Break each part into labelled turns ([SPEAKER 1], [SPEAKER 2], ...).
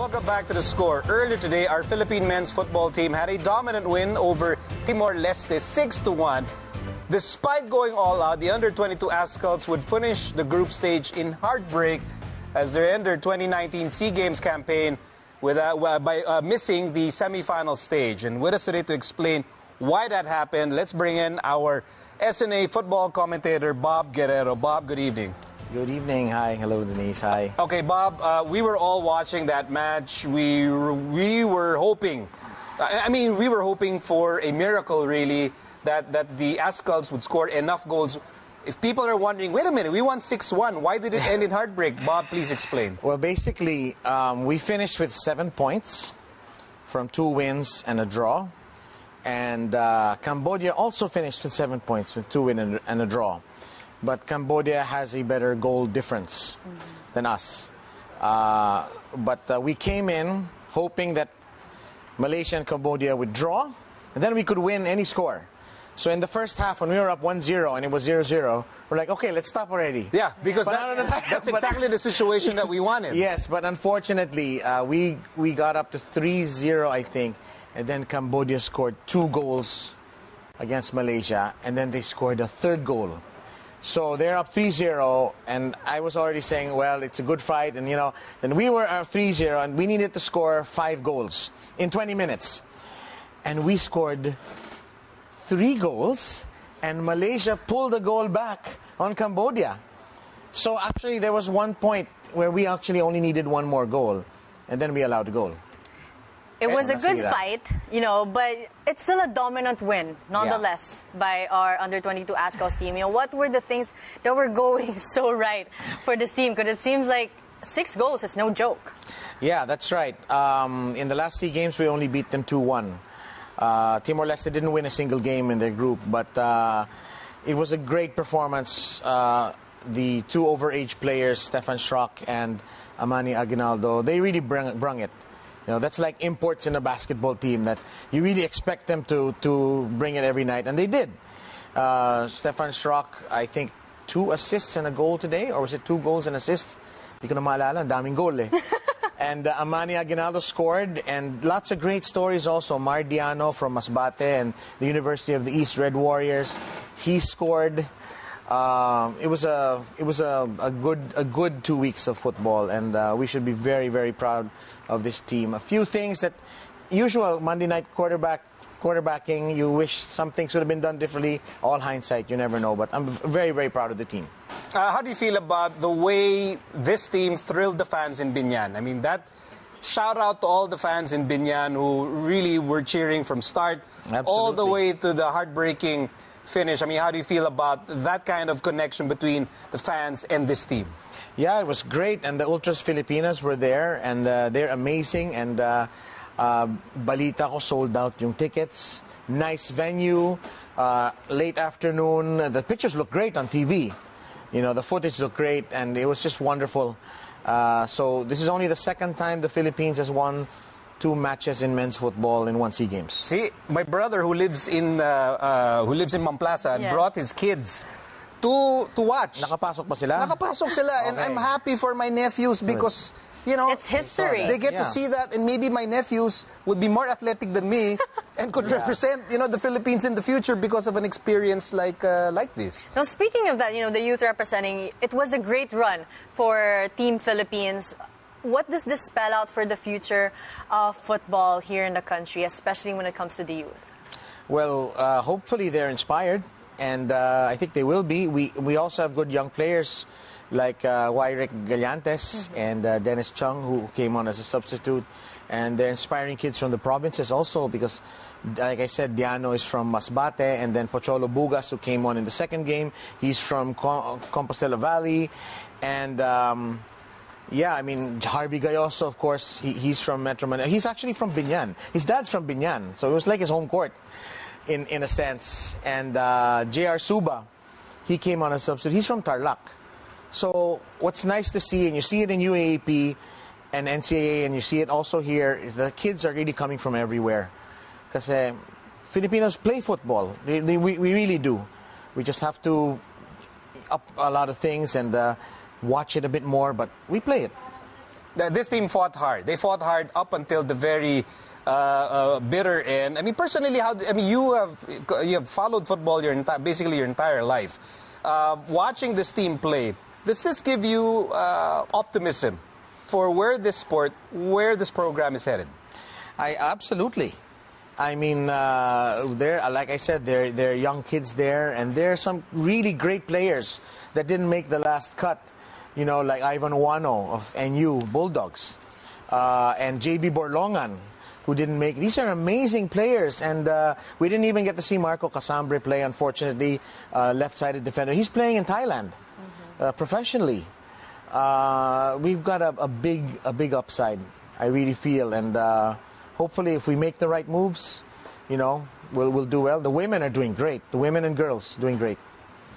[SPEAKER 1] welcome back to The Score. Earlier today, our Philippine men's football team had a dominant win over Timor Leste 6-1. Despite going all out, the under-22 Azkals would finish the group stage in heartbreak as they end their 2019 SEA Games campaign by missing the semifinal stage. And with us today to explain why that happened, let's bring in our SNA football commentator, Bob Guerrero. Bob, good evening.
[SPEAKER 2] Good evening. Hi. Hello, Denise. Hi.
[SPEAKER 1] Okay, Bob, we were all watching that match. We were hoping, we were hoping for a miracle, really, that the Azkals would score enough goals. If people are wondering, wait a minute, we won 6-1. Why did it end in heartbreak? Bob, please explain.
[SPEAKER 2] Well, basically, we finished with 7 points from 2 wins and a draw. And Cambodia also finished with 7 points with 2 wins and a draw. But Cambodia has a better goal difference than us. But we came in hoping that Malaysia and Cambodia would draw, and then we could win any score. So in the first half, when we were up 1-0 and it was 0-0, we're like, okay, let's stop already.
[SPEAKER 1] Yeah, because that's exactly the situation that we wanted.
[SPEAKER 2] Yes, but unfortunately, we got up to 3-0, I think, and then Cambodia scored 2 goals against Malaysia, and then they scored a 3rd goal. So they're up 3-0, and I was already saying, well, it's a good fight. And, then we were up 3-0, and we needed to score 5 goals in 20 minutes. And we scored 3 goals, and Malaysia pulled the goal back on Cambodia. So actually, there was one point where we actually only needed 1 more goal, and then we allowed a goal.
[SPEAKER 3] It was a good fight, but it's still a dominant win, nonetheless, by our under-22 Azkals team. What were the things that were going so right for this team? Because it seems like 6 goals is no joke.
[SPEAKER 2] Yeah, that's right. In the last 3 games, we only beat them 2-1. Timor Leste didn't win a single game in their group, but it was a great performance. The 2 overage players, Stefan Schrock and Amani Aguinaldo, they really brung it. That's like imports in a basketball team that you really expect them to bring it every night, and they did. Stefan Schrock, I think, 2 assists and a goal today, or was it 2 goals and assists? Hindi ko na maalala, ang daming goal eh. And Amani Aguinaldo scored, and lots of great stories also. Mardiano from Masbate and the University of the East Red Warriors, he scored. It was a good 2 weeks of football, and we should be very, very proud of this team. A few things that usual Monday night quarterbacking, you wish some things would have been done differently. All hindsight, you never know. But I'm very, very proud of the team.
[SPEAKER 1] How do you feel about the way this team thrilled the fans in Biñan? I mean, that shout out to all the fans in Biñan who really were cheering from start all the way to the heartbreaking finish. I mean, how do you feel about that kind of connection between the fans and this team?
[SPEAKER 2] Yeah, it was great, and the Ultras Filipinas were there, and they're amazing, and balita ko sold out yung tickets. Nice venue, late afternoon. The pictures look great on TV. The footage looked great, and it was just wonderful. So this is only the 2nd time the Philippines has won 2 matches in men's football in 1 SEA Games.
[SPEAKER 1] See, my brother who lives in Mamplaza brought his kids to watch.
[SPEAKER 2] Nakapasok pa sila?
[SPEAKER 1] Nakapasok sila, and I'm happy for my nephews because,
[SPEAKER 3] it's history.
[SPEAKER 1] They get to see that, and maybe my nephews would be more athletic than me and could represent, the Philippines in the future because of an experience like this.
[SPEAKER 3] Now, speaking of that, the youth representing, it was a great run for Team Philippines. What does this spell out for the future of football here in the country, especially when it comes to the youth?
[SPEAKER 2] Well, hopefully they're inspired, and I think they will be. We also have good young players like Wyrick Gallantes and Dennis Chung, who came on as a substitute. And they're inspiring kids from the provinces also because, like I said, Diano is from Masbate, and then Pocholo Bugas, who came on in the 2nd game, he's from Compostela Valley. And Harvey Gayoso, of course, he's from Metro Manila. He's actually from Biñan. His dad's from Biñan, so it was like his home court in a sense. And J.R. Suba, he came on as a substitute. He's from Tarlac. So what's nice to see, and you see it in UAAP and NCAA, and you see it also here, is that kids are really coming from everywhere. Because Filipinos play football. We really do. We just have to up a lot of things and watch it a bit more, but we play it.
[SPEAKER 1] this team fought hard. They fought hard up until the very bitter end. I mean, personally, you have followed football basically your entire life. Watching this team play, does this give you optimism for where this program is headed?
[SPEAKER 2] Absolutely. I mean, like I said, there are young kids there, and there are some really great players that didn't make the last cut. You know, like Ivan Wano of NU Bulldogs, and JB Borlongan, who didn't make. These are amazing players, and we didn't even get to see Marco Casambre play, unfortunately, left-sided defender. He's playing in Thailand professionally. We've got a big upside, I really feel, and hopefully if we make the right moves, you know, we'll do well. The women are doing great. The women and girls doing great.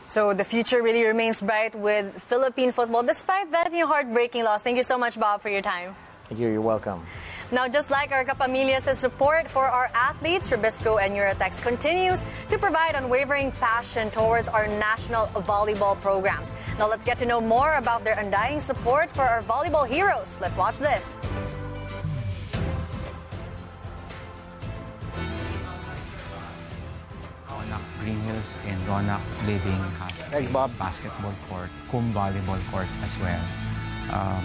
[SPEAKER 3] So the future really remains bright with Philippine football, despite that heartbreaking loss. Thank you so much, Bob, for your time.
[SPEAKER 2] Thank you. You're welcome.
[SPEAKER 3] Now, just like our Kapamilya's support for our athletes, Trubisco and Eurotex continues to provide unwavering passion towards our national volleyball programs. Now, let's get to know more about their undying support for our volleyball heroes. Let's watch this.
[SPEAKER 4] Green Hills and Ronak Living has
[SPEAKER 1] Thanks, Bob.
[SPEAKER 4] a basketball court, volleyball court as well.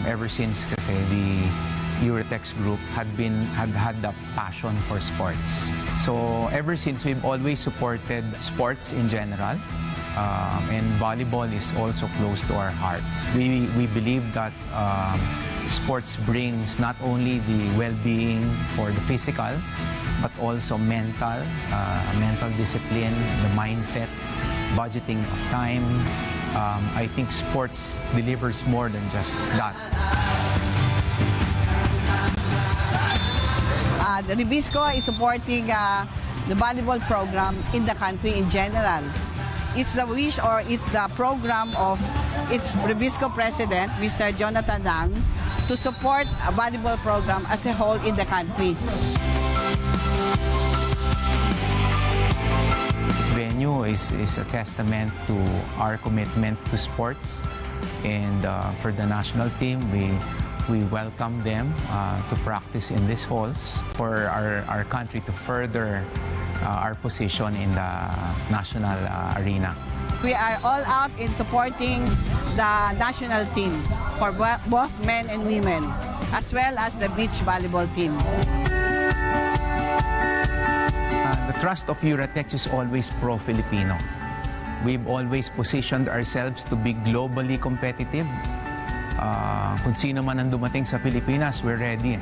[SPEAKER 4] Ever since kasi the Eurotex group had the passion for sports. So ever since, we've always supported sports in general, and volleyball is also close to our hearts. We believe that sports brings not only the well-being for the physical, but also mental discipline, the mindset, budgeting of time. I think sports delivers more than just that.
[SPEAKER 5] The Ribisco is supporting the volleyball program in the country in general. It's the wish, or it's the program of its Ribisco president, Mr. Jonathan Nang, to support a volleyball program as a whole in the country.
[SPEAKER 4] This venue is a testament to our commitment to sports, and for the national team, we welcome them to practice in these halls for our country to further our position in the national arena.
[SPEAKER 5] We are all out in supporting the national team for both men and women, as well as the beach volleyball team.
[SPEAKER 4] The trust of Eurotex is always pro-Filipino. We've always positioned ourselves to be globally competitive. Kung sino man ang dumating sa Pilipinas, we're ready.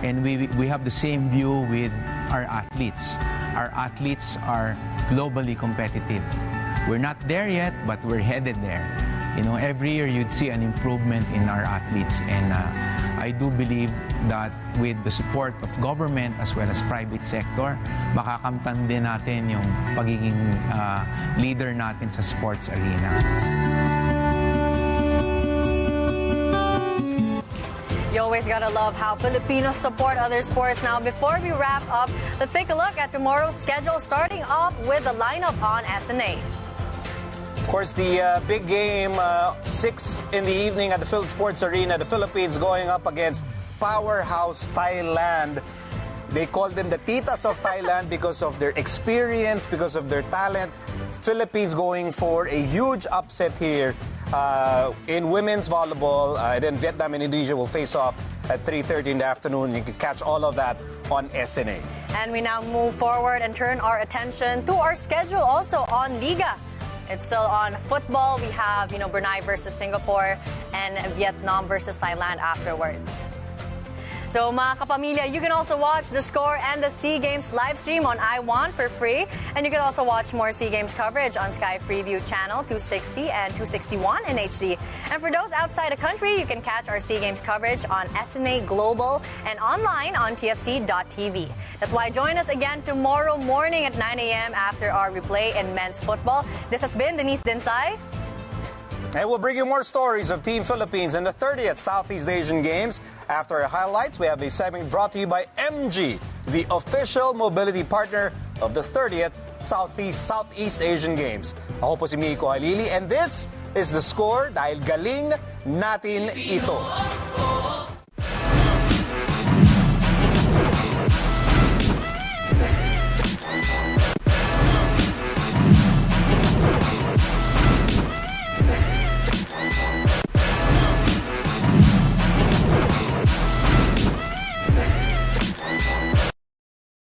[SPEAKER 4] And we have the same view with our athletes. Our athletes are globally competitive. We're not there yet, but we're headed there. You know, every year you'd see an improvement in our athletes, and I do believe that with the support of government as well as private sector, makakamtan din natin yung pagiging leader natin sa sports arena.
[SPEAKER 3] You always gotta love how Filipinos support other sports. Now, before we wrap up, let's take a look at tomorrow's schedule, starting off with the lineup on SNA.
[SPEAKER 1] Of course, the big game, 6 in the evening at the Phil Sports Arena. The Philippines going up against powerhouse Thailand. They call them the Titas of Thailand because of their experience, because of their talent. Philippines going for a huge upset here in women's volleyball. Then Vietnam and Indonesia will face off at 3:30 in the afternoon. You can catch all of that on SNA.
[SPEAKER 3] And we now move forward and turn our attention to our schedule also on Liga. It's still on football. We have, Brunei versus Singapore and Vietnam versus Thailand afterwards. So, mga kapamilya, you can also watch the score and the SEA Games live stream on iWant for free. And you can also watch more SEA Games coverage on Sky Freeview channel 260 and 261 in HD. And for those outside the country, you can catch our SEA Games coverage on SNA Global and online on tfc.tv. That's why join us again tomorrow morning at 9 a.m. after our replay in men's football. This has been Denise Densay.
[SPEAKER 1] And we'll bring you more stories of Team Philippines in the 30th Southeast Asian Games. After our highlights, we have a segment brought to you by MG, the official mobility partner of the 30th Southeast Asian Games. Ako po si Miko Halili, and this is The Score dahil galing natin ito.